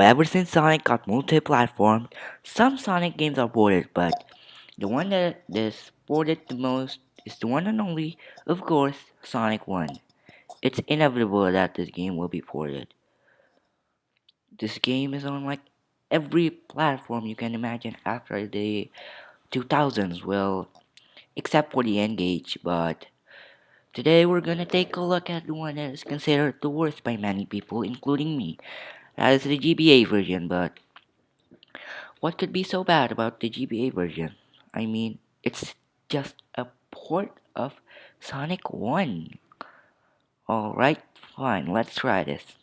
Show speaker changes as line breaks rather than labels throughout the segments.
Ever since Sonic got multi-platform, some Sonic games are ported, but the one that is ported the most is the one and only, of course, Sonic 1. It's inevitable that this game will be ported. This game is on like every platform you can imagine after the 2000s, well, except for the N-Gage, but today we're gonna take a look at the one that is considered the worst by many people, including me. That is the GBA version, but what could be so bad about the GBA version? I mean, it's just a port of Sonic 1. Alright, fine, let's try this.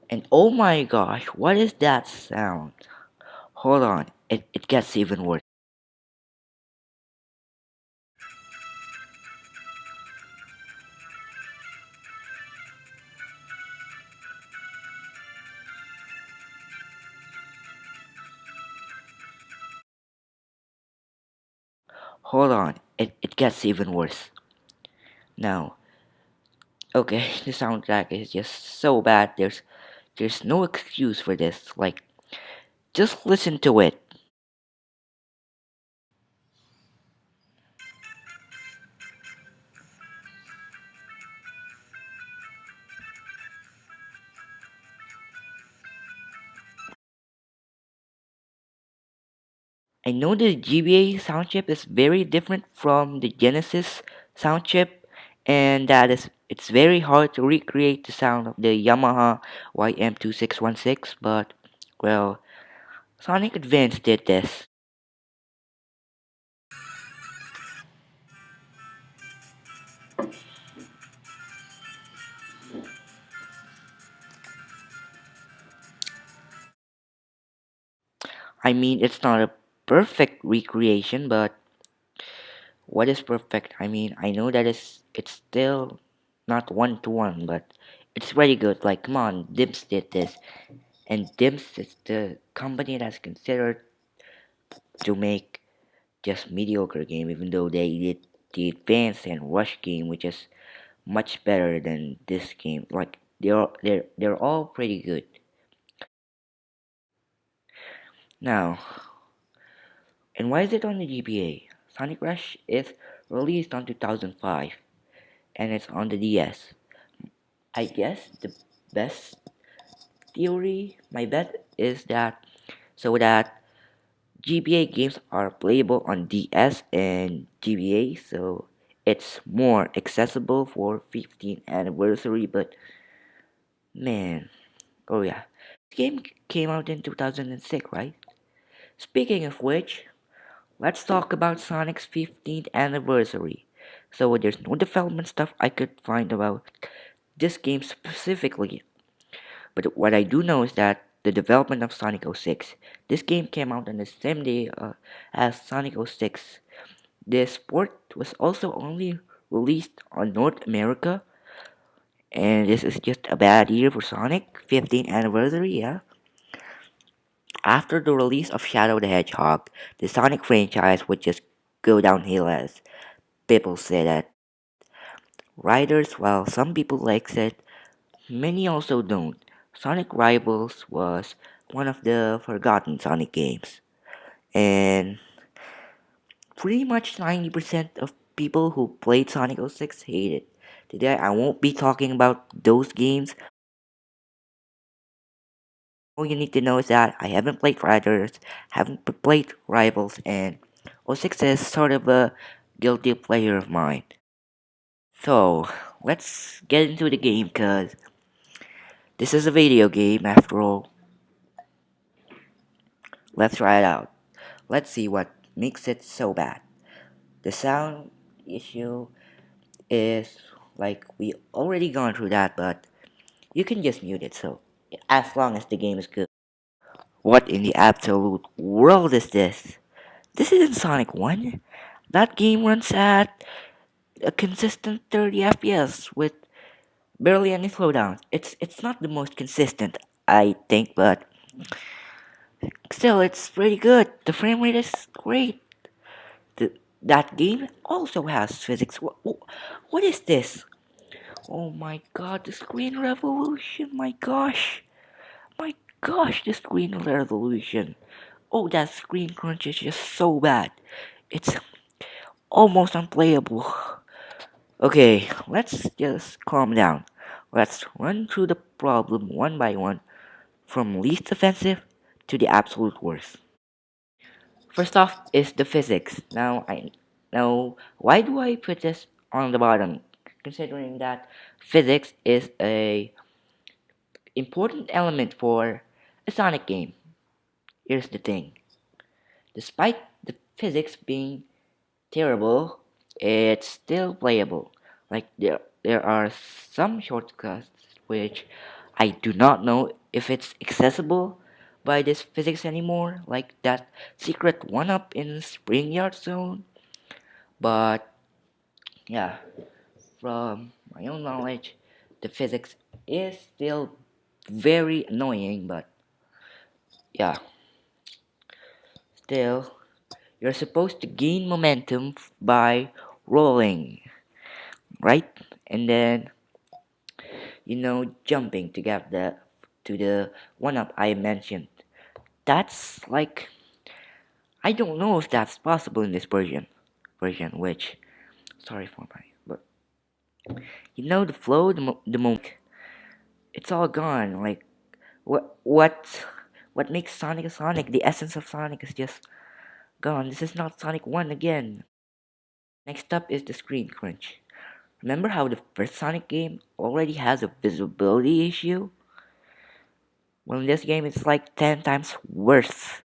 And oh my gosh, what is that sound? Hold on, it gets even worse. Hold on, it gets even worse. Now, okay, the soundtrack is just so bad, there's no excuse for this. Like, just listen to it. I know the GBA sound chip is very different from the Genesis sound chip, and that is it's very hard to recreate the sound of the Yamaha YM2616, but well, Sonic Advance did this. I mean, it's not a perfect recreation, but what is perfect? I mean, I know that it's still not one to one, but it's very good. Like, come on, Dims did this, and Dims is the company that's considered to make just mediocre game, even though they did the advanced and rush game, which is much better than this game. Like, they're all pretty good. Now, and why is it on the GBA? Sonic Rush is released on 2005, and it's on the DS. I guess the best theory, my bet is that so that GBA games are playable on DS and GBA, so it's more accessible for 15th anniversary. But man, oh yeah, this game came out in 2006, right? Speaking of which, let's talk about Sonic's 15th anniversary. So there's no development stuff I could find about this game specifically, but what I do know is that the development of Sonic 06. This game came out on the same day as Sonic 06. This port was also only released on North America, and this is just a bad year for Sonic 15th anniversary, yeah. After the release of Shadow the Hedgehog, the Sonic franchise would just go downhill as people say that. Writers, while some people likes it, many also don't. Sonic Rivals was one of the forgotten Sonic games, and pretty much 90% of people who played Sonic 06 hate it. Today I won't be talking about those games. All you need to know is that I haven't played Riders, haven't played Rivals, and 06 is sort of a guilty pleasure of mine. So, let's get into the game because this is a video game after all. Let's try it out. Let's see what makes it so bad. The sound issue is like we already gone through that, but you can just mute it so as long as the game is good. What in the absolute world is this? This isn't Sonic 1. That game runs at a consistent 30 FPS with barely any slowdowns. It's not the most consistent, I think, but still it's pretty good. The frame rate is great. The, that game also has physics. What is this? Oh my god, the screen revolution. My gosh, the screen resolution. Oh, that screen crunch is just so bad. It's almost unplayable. Okay, let's just calm down. Let's run through the problem one by one, from least offensive to the absolute worst. First off is the physics. Now why do I put this on the bottom? Considering that physics is a important element for a Sonic game. Here's the thing. Despite the physics being terrible, it's still playable. Like there are some shortcuts which I do not know if it's accessible by this physics anymore, like that secret one up in Spring Yard Zone. But yeah, from my own knowledge, the physics is still very annoying, but yeah, still you're supposed to gain momentum by rolling, right? And then jumping to get the one up I mentioned. That's like I don't know if that's possible in this version which sorry for my but the flow, the moment, it's all gone. Like what makes Sonic a Sonic? The essence of Sonic is just gone. This is not Sonic 1 again. Next up is the screen crunch. Remember how the first Sonic game already has a visibility issue? Well, in this game, it's like 10 times worse.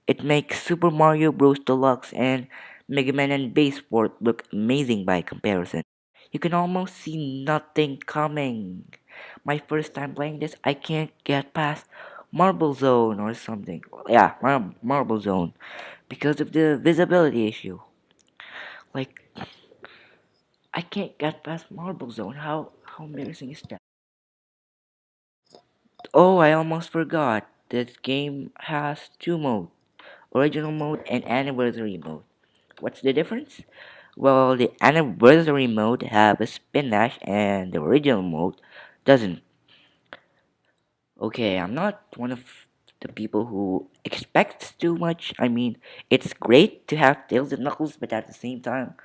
It makes Super Mario Bros. Deluxe and Mega Man and Base Sport look amazing by comparison. You can almost see nothing coming. My first time playing this, I can't get past Marble Zone or something. Yeah, Marble Zone because of the visibility issue. Like, I can't get past Marble Zone. How embarrassing is that? Oh, I almost forgot. This game has two modes: original mode and anniversary mode. What's the difference? Well, the anniversary mode have a spin dash and the original mode doesn't. Okay, I'm not one of the people who expects too much. I mean, it's great to have Tails and Knuckles, but at the same time,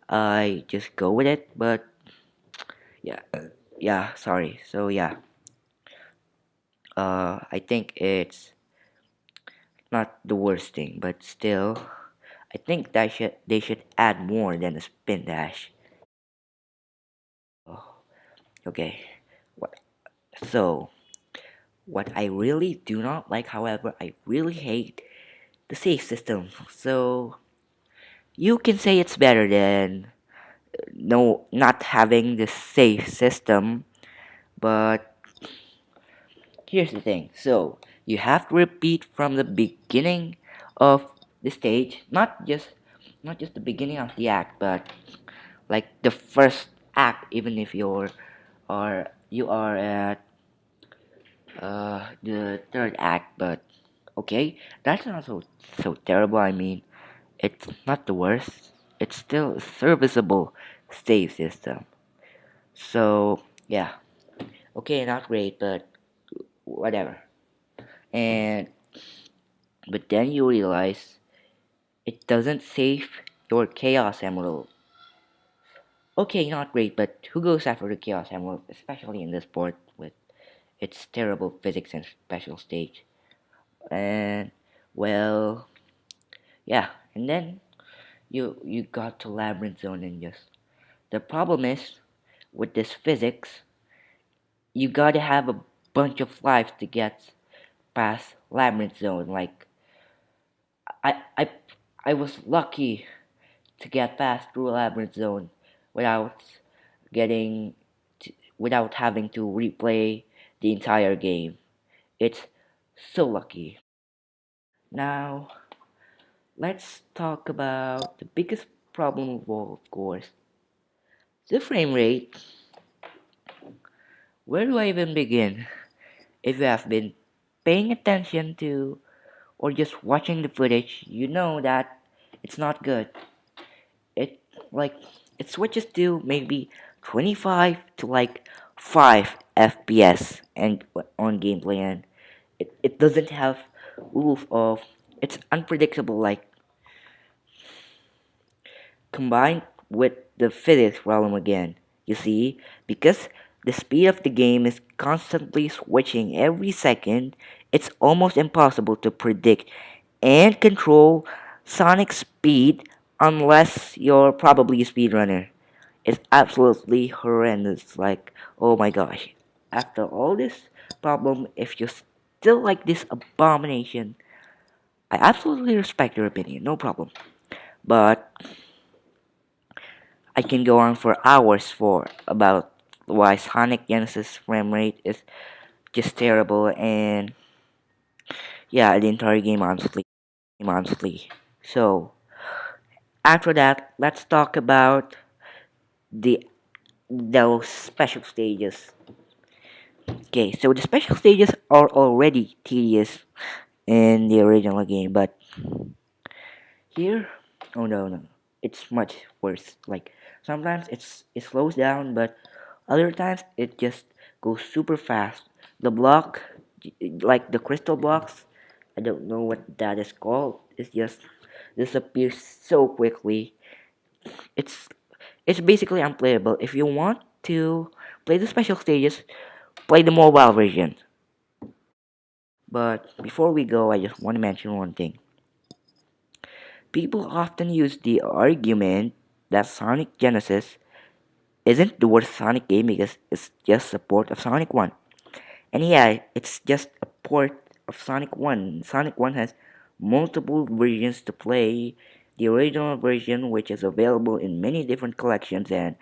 I just go with it. But yeah, yeah, sorry. So yeah, I think it's not the worst thing, but still, I think that they should add more than a spin dash. Oh, okay. What? So what I really do not like, however, I really hate the save system. So you can say it's better than no not having the save system, but here's the thing. So you have to repeat from the beginning of the stage, not just the beginning of the act, but like the first act, even if you are at the third act. But okay, that's not so terrible. I mean, it's not the worst. It's still a serviceable save system. So yeah, okay, not great, but whatever. And but then you realize it doesn't save your Chaos Emerald. Okay, not great, but who goes after the Chaos Emerald, especially in this port with its terrible physics and special stage? And well, yeah, and then you got to Labyrinth Zone and just the problem is with this physics, you gotta have a bunch of lives to get past Labyrinth Zone. Like I I I was lucky to get past through Labyrinth Zone without getting without having to replay the entire game. It's so lucky. Now, let's talk about the biggest problem of all, of course. The frame rate. Where do I even begin? If you have been paying attention to or just watching the footage, you know that it's not good. It like it switches to maybe 25 to like 5 FPS and on gameplay, and it doesn't have oof of it's unpredictable, like combined with the physics problem again. You see, because the speed of the game is constantly switching every second, it's almost impossible to predict and control Sonic speed unless you're probably a speedrunner. It's absolutely horrendous. Like, oh my gosh. After all this problem, if you still like this abomination, I absolutely respect your opinion, no problem. But I can go on for hours for about why Sonic Genesis frame rate is just terrible, and yeah, the entire game honestly. So after that, let's talk about the those special stages. Okay, so the special stages are already tedious in the original game, but here, oh no, it's much worse. Like sometimes it slows down, but other times it just goes super fast. The block, like the crystal blocks, I don't know what that is called. It just disappears so quickly. It's it's basically unplayable. If you want to play the special stages, play the mobile version. But before we go, I just want to mention one thing. People often use the argument that Sonic Genesis isn't the worst Sonic game because it's just a port of Sonic 1. And yeah, it's just a port of Sonic 1. Sonic 1 has multiple versions to play. The original version, which is available in many different collections, and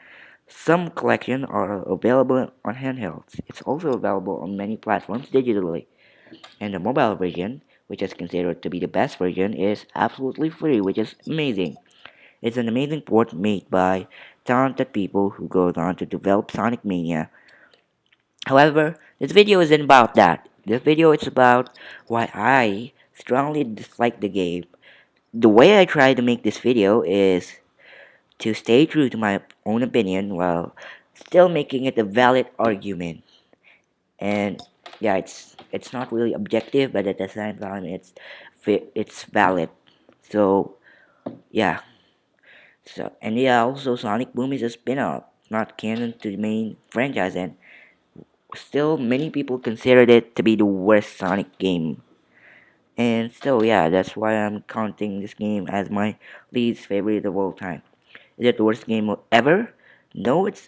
some collections are available on handhelds. It's also available on many platforms digitally. And the mobile version, which is considered to be the best version, is absolutely free, which is amazing. It's an amazing port made by talented people who go on to develop Sonic Mania. However, this video isn't about that. This video is about why I strongly dislike the game. The way I try to make this video is to stay true to my own opinion while still making it a valid argument. And yeah, it's not really objective, but at the same time, it's valid. So yeah, and yeah, also Sonic Boom is a spin-off, not canon to the main franchise, and still many people considered it to be the worst Sonic game. And so yeah, that's why I'm counting this game as my least favorite of all time. Is it the worst game ever? No, it's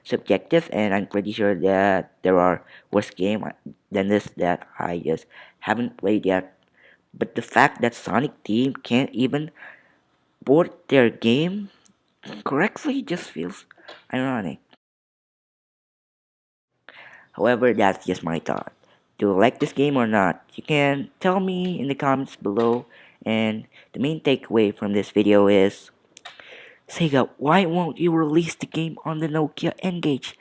subjective, and I'm pretty sure that there are worse game than this that I just haven't played yet. But the fact that Sonic Team can't even port their game correctly just feels ironic. However, that's just my thought. Do you like this game or not? You can tell me in the comments below. And the main takeaway from this video is Sega, why won't you release the game on the Nokia N-Gage?